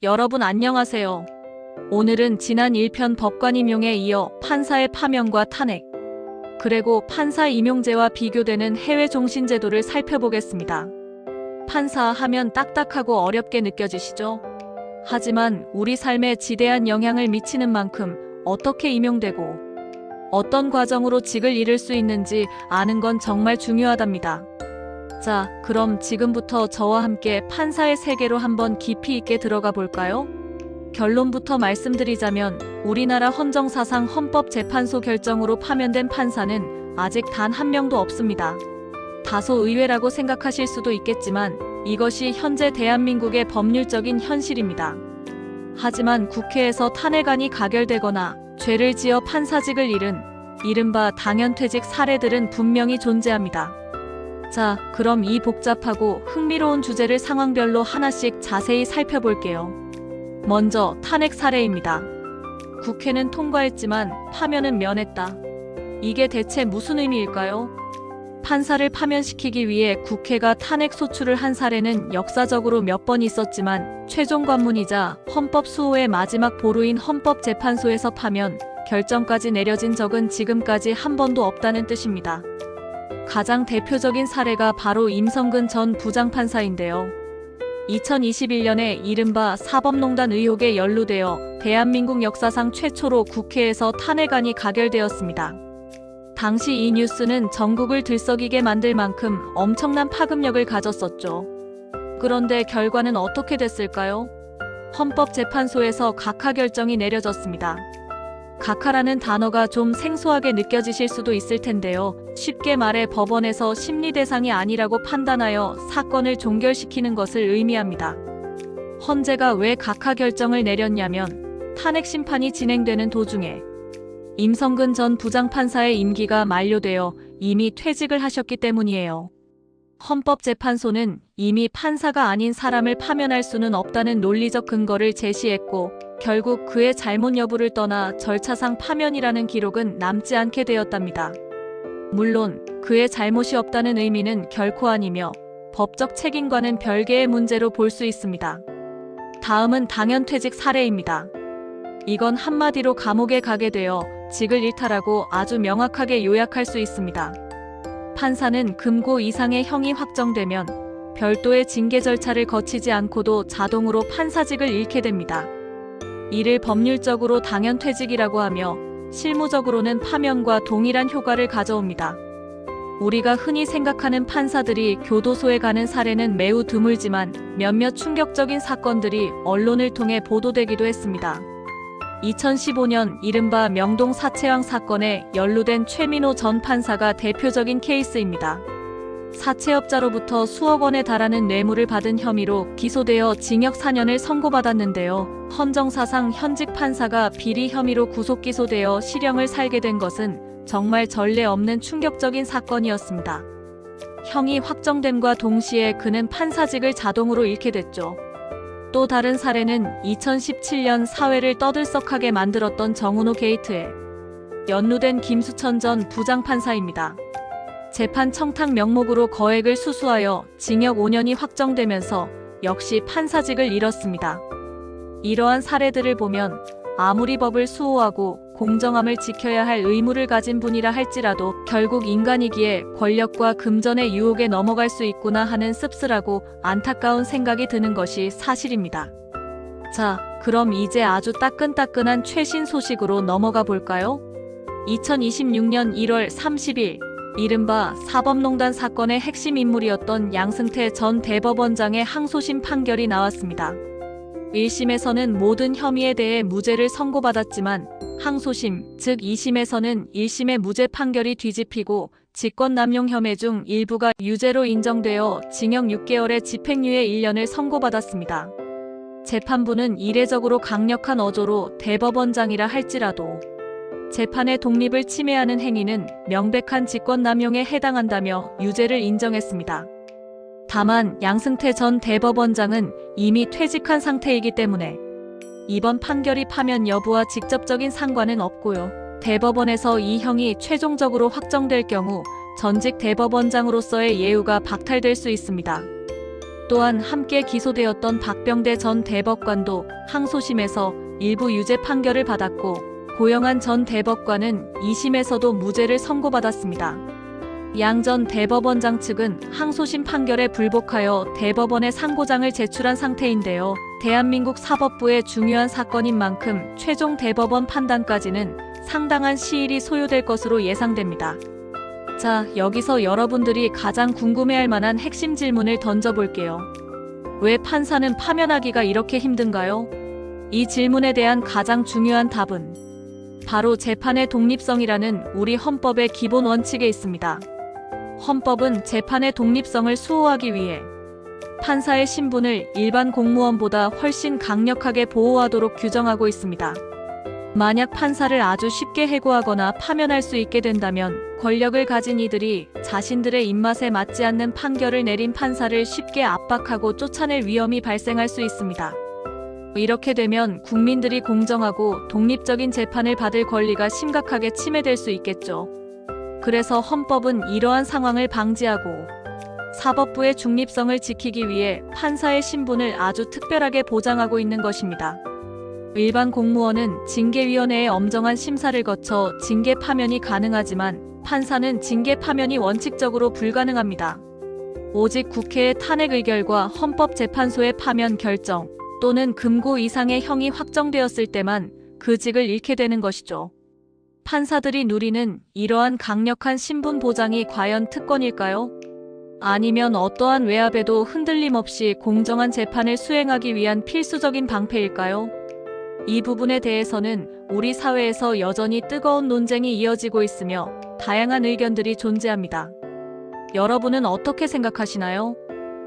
여러분 안녕하세요. 오늘은 지난 1편 법관 임용에 이어 판사의 파면과 탄핵, 그리고 판사 임용제와 비교되는 해외 종신제도를 살펴보겠습니다. 판사 하면 딱딱하고 어렵게 느껴지시죠? 하지만 우리 삶에 지대한 영향을 미치는 만큼 어떻게 임용되고 어떤 과정으로 직을 잃을 수 있는지 아는 건 정말 중요하답니다. 자, 그럼 지금부터 저와 함께 판사의 세계로 한번 깊이 있게 들어가 볼까요? 결론부터 말씀드리자면 우리나라 헌정사상 헌법재판소 결정으로 파면된 판사는 아직 단 한 명도 없습니다. 다소 의외라고 생각하실 수도 있겠지만 이것이 현재 대한민국의 법률적인 현실입니다. 하지만 국회에서 탄핵안이 가결되거나 죄를 지어 판사직을 잃은 이른바 당연퇴직 사례들은 분명히 존재합니다. 자, 그럼 이 복잡하고 흥미로운 주제를 상황별로 하나씩 자세히 살펴볼게요. 먼저 탄핵 사례입니다. 국회는 통과했지만 파면은 면했다. 이게 대체 무슨 의미일까요? 판사를 파면시키기 위해 국회가 탄핵 소추를 한 사례는 역사적으로 몇 번 있었지만 최종 관문이자 헌법 수호의 마지막 보루인 헌법재판소에서 파면 결정까지 내려진 적은 지금까지 한 번도 없다는 뜻입니다. 가장 대표적인 사례가 바로 임성근 전 부장판사인데요. 2021년에 이른바 사법농단 의혹에 연루되어 대한민국 역사상 최초로 국회에서 탄핵안이 가결되었습니다. 당시 이 뉴스는 전국을 들썩이게 만들 만큼 엄청난 파급력을 가졌었죠. 그런데 결과는 어떻게 됐을까요? 헌법재판소에서 각하 결정이 내려졌습니다. 각하라는 단어가 좀 생소하게 느껴지실 수도 있을 텐데요. 쉽게 말해 법원에서 심리 대상이 아니라고 판단하여 사건을 종결시키는 것을 의미합니다. 헌재가 왜 각하 결정을 내렸냐면 탄핵 심판이 진행되는 도중에 임성근 전 부장판사의 임기가 만료되어 이미 퇴직을 하셨기 때문이에요. 헌법재판소는 이미 판사가 아닌 사람을 파면할 수는 없다는 논리적 근거를 제시했고 결국 그의 잘못 여부를 떠나 절차상 파면이라는 기록은 남지 않게 되었답니다. 물론 그의 잘못이 없다는 의미는 결코 아니며 법적 책임과는 별개의 문제로 볼 수 있습니다. 다음은 당연퇴직 사례입니다. 이건 한마디로 감옥에 가게 되어 직을 일탈하고 아주 명확하게 요약할 수 있습니다. 판사는 금고 이상의 형이 확정되면 별도의 징계 절차를 거치지 않고도 자동으로 판사직을 잃게 됩니다. 이를 법률적으로 당연퇴직이라고 하며 실무적으로는 파면과 동일한 효과를 가져옵니다. 우리가 흔히 생각하는 판사들이 교도소에 가는 사례는 매우 드물지만 몇몇 충격적인 사건들이 언론을 통해 보도되기도 했습니다. 2015년 이른바 명동 사채왕 사건에 연루된 최민호 전 판사가 대표적인 케이스입니다. 사채업자로부터 수억 원에 달하는 뇌물을 받은 혐의로 기소되어 징역 4년을 선고받았는데요. 헌정사상 현직 판사가 비리 혐의로 구속 기소되어 실형을 살게 된 것은 정말 전례 없는 충격적인 사건이었습니다. 형이 확정됨과 동시에 그는 판사직을 자동으로 잃게 됐죠. 또 다른 사례는 2017년 사회를 떠들썩하게 만들었던 정은호 게이트에 연루된 김수천 전 부장판사입니다. 재판 청탁 명목으로 거액을 수수하여 징역 5년이 확정되면서 역시 판사직을 잃었습니다. 이러한 사례들을 보면 아무리 법을 수호하고 공정함을 지켜야 할 의무를 가진 분이라 할지라도 결국 인간이기에 권력과 금전의 유혹에 넘어갈 수 있구나 하는 씁쓸하고 안타까운 생각이 드는 것이 사실입니다. 자, 그럼 이제 아주 따끈따끈한 최신 소식으로 넘어가 볼까요? 2026년 1월 30일 이른바 사법농단 사건의 핵심 인물이었던 양승태 전 대법원장의 항소심 판결이 나왔습니다. 1심에서는 모든 혐의에 대해 무죄를 선고받았지만 항소심, 즉 2심에서는 1심의 무죄 판결이 뒤집히고 직권남용 혐의 중 일부가 유죄로 인정되어 징역 6개월에 집행유예 1년을 선고받았습니다. 재판부는 이례적으로 강력한 어조로 대법원장이라 할지라도 재판의 독립을 침해하는 행위는 명백한 직권남용에 해당한다며 유죄를 인정했습니다. 다만 양승태 전 대법원장은 이미 퇴직한 상태이기 때문에 이번 판결이 파면 여부와 직접적인 상관은 없고요. 대법원에서 이 형이 최종적으로 확정될 경우 전직 대법원장으로서의 예우가 박탈될 수 있습니다. 또한 함께 기소되었던 박병대 전 대법관도 항소심에서 일부 유죄 판결을 받았고 고영한 전 대법관은 2심에서도 무죄를 선고받았습니다. 양 전 대법원장 측은 항소심 판결에 불복하여 대법원에 상고장을 제출한 상태인데요. 대한민국 사법부의 중요한 사건인 만큼 최종 대법원 판단까지는 상당한 시일이 소요될 것으로 예상됩니다. 자, 여기서 여러분들이 가장 궁금해할 만한 핵심 질문을 던져볼게요. 왜 판사는 파면하기가 이렇게 힘든가요? 이 질문에 대한 가장 중요한 답은 바로 재판의 독립성이라는 우리 헌법의 기본 원칙에 있습니다. 헌법은 재판의 독립성을 수호하기 위해 판사의 신분을 일반 공무원보다 훨씬 강력하게 보호하도록 규정하고 있습니다. 만약 판사를 아주 쉽게 해고하거나 파면할 수 있게 된다면 권력을 가진 이들이 자신들의 입맛에 맞지 않는 판결을 내린 판사를 쉽게 압박하고 쫓아낼 위험이 발생할 수 있습니다. 이렇게 되면 국민들이 공정하고 독립적인 재판을 받을 권리가 심각하게 침해될 수 있겠죠. 그래서 헌법은 이러한 상황을 방지하고 사법부의 중립성을 지키기 위해 판사의 신분을 아주 특별하게 보장하고 있는 것입니다. 일반 공무원은 징계위원회의 엄정한 심사를 거쳐 징계 파면이 가능하지만 판사는 징계 파면이 원칙적으로 불가능합니다. 오직 국회의 탄핵 의결과 헌법재판소의 파면 결정 또는 금고 이상의 형이 확정되었을 때만 그 직을 잃게 되는 것이죠. 판사들이 누리는 이러한 강력한 신분 보장이 과연 특권일까요? 아니면 어떠한 외압에도 흔들림 없이 공정한 재판을 수행하기 위한 필수적인 방패일까요? 이 부분에 대해서는 우리 사회에서 여전히 뜨거운 논쟁이 이어지고 있으며 다양한 의견들이 존재합니다. 여러분은 어떻게 생각하시나요?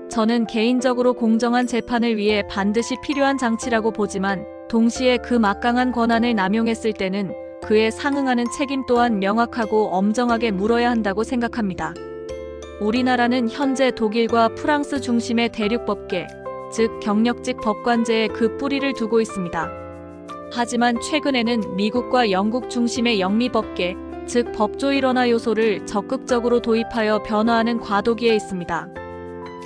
저는 개인적으로 공정한 재판을 위해 반드시 필요한 장치라고 보지만 동시에 그 막강한 권한을 남용했을 때는 그에 상응하는 책임 또한 명확하고 엄정하게 물어야 한다고 생각합니다. 우리나라는 현재 독일과 프랑스 중심의 대륙법계, 즉 경력직 법관제에 그 뿌리를 두고 있습니다. 하지만 최근에는 미국과 영국 중심의 영미법계, 즉 법조 일원화 요소를 적극적으로 도입하여 변화하는 과도기에 있습니다.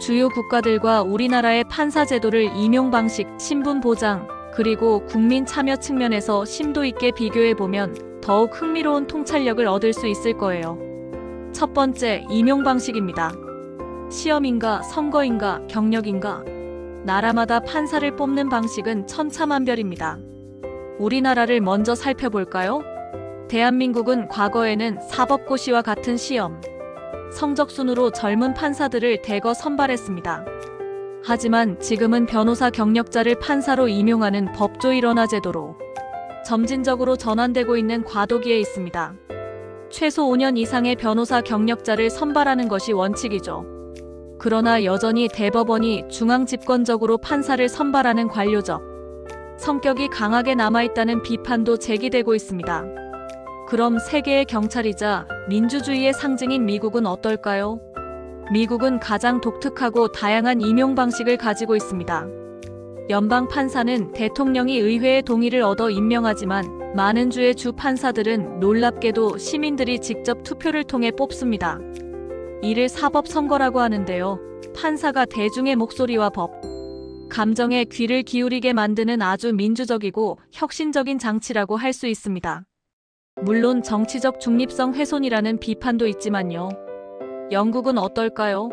주요 국가들과 우리나라의 판사 제도를 임용 방식, 신분 보장, 그리고 국민 참여 측면에서 심도 있게 비교해보면 더욱 흥미로운 통찰력을 얻을 수 있을 거예요. 첫 번째, 임용 방식입니다. 시험인가, 선거인가, 경력인가? 나라마다 판사를 뽑는 방식은 천차만별입니다. 우리나라를 먼저 살펴볼까요? 대한민국은 과거에는 사법고시와 같은 시험, 성적 순으로 젊은 판사들을 대거 선발했습니다. 하지만 지금은 변호사 경력자를 판사로 임용하는 법조 일원화 제도로 점진적으로 전환되고 있는 과도기에 있습니다. 최소 5년 이상의 변호사 경력자를 선발하는 것이 원칙이죠. 그러나 여전히 대법원이 중앙집권적으로 판사를 선발하는 관료적 성격이 강하게 남아있다는 비판도 제기되고 있습니다. 그럼 세계의 경찰이자 민주주의의 상징인 미국은 어떨까요? 미국은 가장 독특하고 다양한 임용 방식을 가지고 있습니다. 연방 판사는 대통령이 의회의 동의를 얻어 임명하지만 많은 주의 주 판사들은 놀랍게도 시민들이 직접 투표를 통해 뽑습니다. 이를 사법선거라고 하는데요. 판사가 대중의 목소리와 법, 감정에 귀를 기울이게 만드는 아주 민주적이고 혁신적인 장치라고 할 수 있습니다. 물론 정치적 중립성 훼손이라는 비판도 있지만요. 영국은 어떨까요?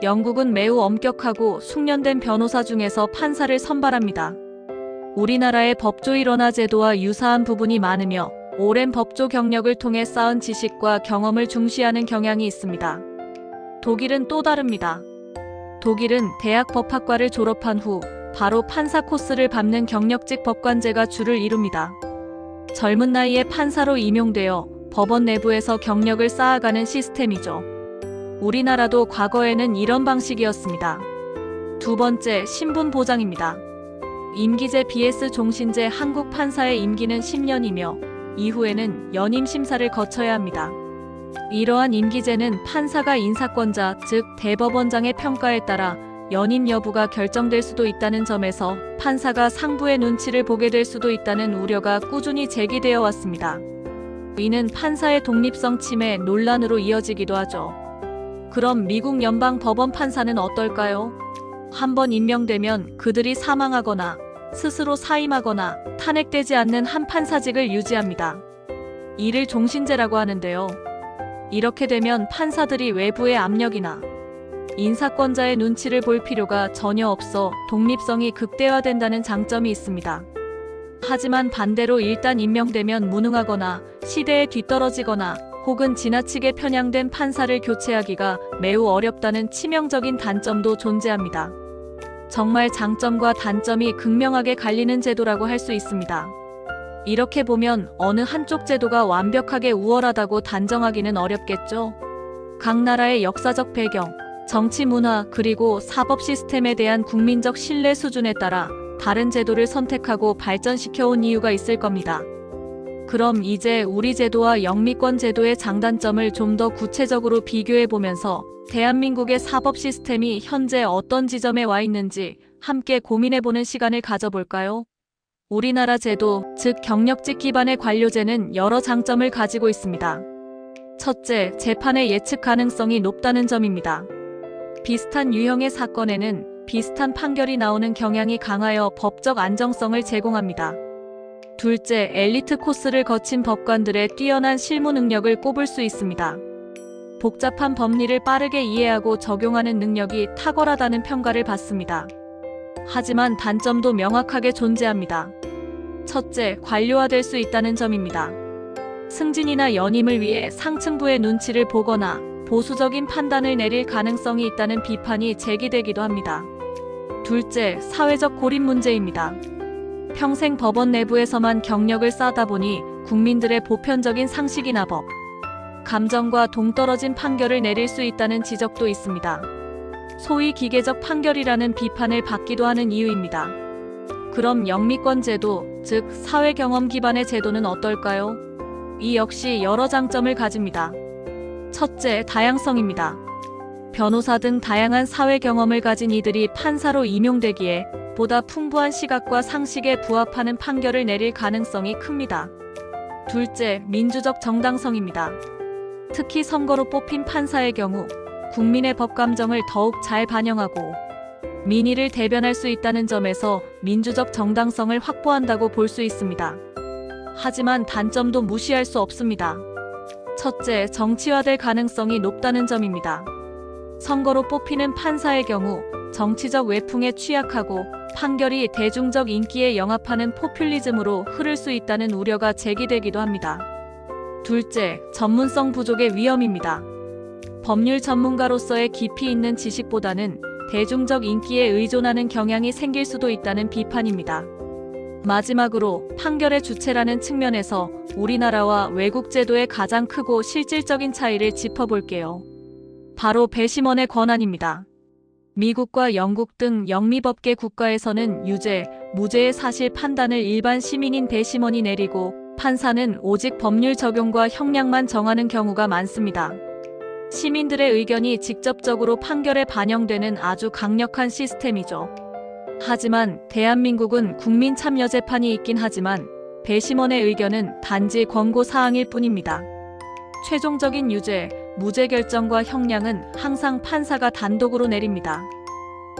영국은 매우 엄격하고 숙련된 변호사 중에서 판사를 선발합니다. 우리나라의 법조 일원화 제도와 유사한 부분이 많으며 오랜 법조 경력을 통해 쌓은 지식과 경험을 중시하는 경향이 있습니다. 독일은 또 다릅니다. 독일은 대학 법학과를 졸업한 후 바로 판사 코스를 밟는 경력직 법관제가 주를 이룹니다. 젊은 나이에 판사로 임용되어 법원 내부에서 경력을 쌓아가는 시스템이죠. 우리나라도 과거에는 이런 방식이었습니다. 두 번째, 신분 보장입니다. 임기제 vs 종신제. 한국 판사의 임기는 10년이며 이후에는 연임 심사를 거쳐야 합니다. 이러한 임기제는 판사가 인사권자, 즉 대법원장의 평가에 따라 연임 여부가 결정될 수도 있다는 점에서 판사가 상부의 눈치를 보게 될 수도 있다는 우려가 꾸준히 제기되어 왔습니다. 이는 판사의 독립성 침해 논란으로 이어지기도 하죠. 그럼 미국 연방 법원 판사는 어떨까요? 한번 임명되면 그들이 사망하거나 스스로 사임하거나 탄핵되지 않는 한 판사직을 유지합니다. 이를 종신제라고 하는데요. 이렇게 되면 판사들이 외부의 압력이나 인사권자의 눈치를 볼 필요가 전혀 없어 독립성이 극대화된다는 장점이 있습니다. 하지만 반대로 일단 임명되면 무능하거나 시대에 뒤떨어지거나 혹은 지나치게 편향된 판사를 교체하기가 매우 어렵다는 치명적인 단점도 존재합니다. 정말 장점과 단점이 극명하게 갈리는 제도라고 할 수 있습니다. 이렇게 보면 어느 한쪽 제도가 완벽하게 우월하다고 단정하기는 어렵겠죠. 각 나라의 역사적 배경, 정치 문화 그리고 사법 시스템에 대한 국민적 신뢰 수준에 따라 다른 제도를 선택하고 발전시켜온 이유가 있을 겁니다. 그럼 이제 우리 제도와 영미권 제도의 장단점을 좀 더 구체적으로 비교해 보면서 대한민국의 사법 시스템이 현재 어떤 지점에 와 있는지 함께 고민해 보는 시간을 가져볼까요? 우리나라 제도, 즉 경력직 기반의 관료제는 여러 장점을 가지고 있습니다. 첫째, 재판의 예측 가능성이 높다는 점입니다. 비슷한 유형의 사건에는 비슷한 판결이 나오는 경향이 강하여 법적 안정성을 제공합니다. 둘째, 엘리트 코스를 거친 법관들의 뛰어난 실무 능력을 꼽을 수 있습니다. 복잡한 법리를 빠르게 이해하고 적용하는 능력이 탁월하다는 평가를 받습니다. 하지만 단점도 명확하게 존재합니다. 첫째, 관료화될 수 있다는 점입니다. 승진이나 연임을 위해 상층부의 눈치를 보거나 보수적인 판단을 내릴 가능성이 있다는 비판이 제기되기도 합니다. 둘째, 사회적 고립 문제입니다. 평생 법원 내부에서만 경력을 쌓다 보니 국민들의 보편적인 상식이나 법, 감정과 동떨어진 판결을 내릴 수 있다는 지적도 있습니다. 소위 기계적 판결이라는 비판을 받기도 하는 이유입니다. 그럼 영미권 제도, 즉 사회 경험 기반의 제도는 어떨까요? 이 역시 여러 장점을 가집니다. 첫째, 다양성입니다. 변호사 등 다양한 사회 경험을 가진 이들이 판사로 임용되기에 보다 풍부한 시각과 상식에 부합하는 판결을 내릴 가능성이 큽니다. 둘째, 민주적 정당성입니다. 특히 선거로 뽑힌 판사의 경우 국민의 법감정을 더욱 잘 반영하고 민의를 대변할 수 있다는 점에서 민주적 정당성을 확보한다고 볼 수 있습니다. 하지만 단점도 무시할 수 없습니다. 첫째, 정치화될 가능성이 높다는 점입니다. 선거로 뽑히는 판사의 경우 정치적 외풍에 취약하고 판결이 대중적 인기에 영합하는 포퓰리즘으로 흐를 수 있다는 우려가 제기되기도 합니다. 둘째, 전문성 부족의 위험입니다. 법률 전문가로서의 깊이 있는 지식보다는 대중적 인기에 의존하는 경향이 생길 수도 있다는 비판입니다. 마지막으로 판결의 주체라는 측면에서 우리나라와 외국 제도의 가장 크고 실질적인 차이를 짚어볼게요. 바로 배심원의 권한입니다. 미국과 영국 등 영미법계 국가에서는 유죄, 무죄의 사실 판단을 일반 시민인 배심원이 내리고 판사는 오직 법률 적용과 형량만 정하는 경우가 많습니다. 시민들의 의견이 직접적으로 판결에 반영되는 아주 강력한 시스템이죠. 하지만 대한민국은 국민참여재판이 있긴 하지만 배심원의 의견은 단지 권고사항일 뿐입니다. 최종적인 유죄, 무죄 결정과 형량은 항상 판사가 단독으로 내립니다.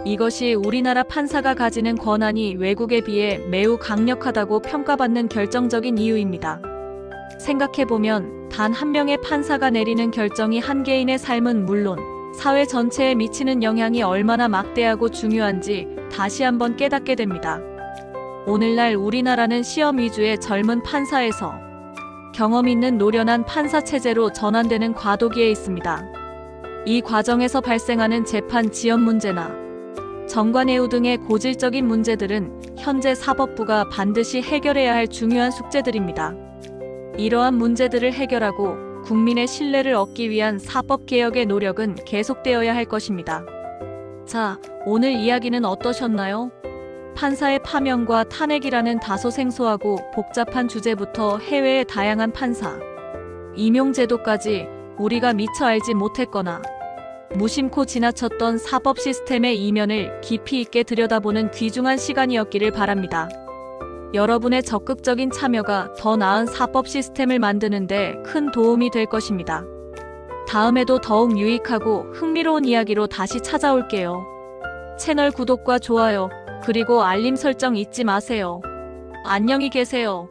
이것이 우리나라 판사가 가지는 권한이 외국에 비해 매우 강력하다고 평가받는 결정적인 이유입니다. 생각해보면 단 한 명의 판사가 내리는 결정이 한 개인의 삶은 물론 사회 전체에 미치는 영향이 얼마나 막대하고 중요한지 다시 한번 깨닫게 됩니다. 오늘날 우리나라는 시험 위주의 젊은 판사에서 경험 있는 노련한 판사 체제로 전환되는 과도기에 있습니다. 이 과정에서 발생하는 재판 지연 문제나 정관예우 등의 고질적인 문제들은 현재 사법부가 반드시 해결해야 할 중요한 숙제들입니다. 이러한 문제들을 해결하고 국민의 신뢰를 얻기 위한 사법개혁의 노력은 계속되어야 할 것입니다. 자, 오늘 이야기는 어떠셨나요? 판사의 파면과 탄핵이라는 다소 생소하고 복잡한 주제부터 해외의 다양한 판사, 임용제도까지 우리가 미처 알지 못했거나 무심코 지나쳤던 사법 시스템의 이면을 깊이 있게 들여다보는 귀중한 시간이었기를 바랍니다. 여러분의 적극적인 참여가 더 나은 사법 시스템을 만드는 데 큰 도움이 될 것입니다. 다음에도 더욱 유익하고 흥미로운 이야기로 다시 찾아올게요. 채널 구독과 좋아요, 그리고 알림 설정 잊지 마세요. 안녕히 계세요.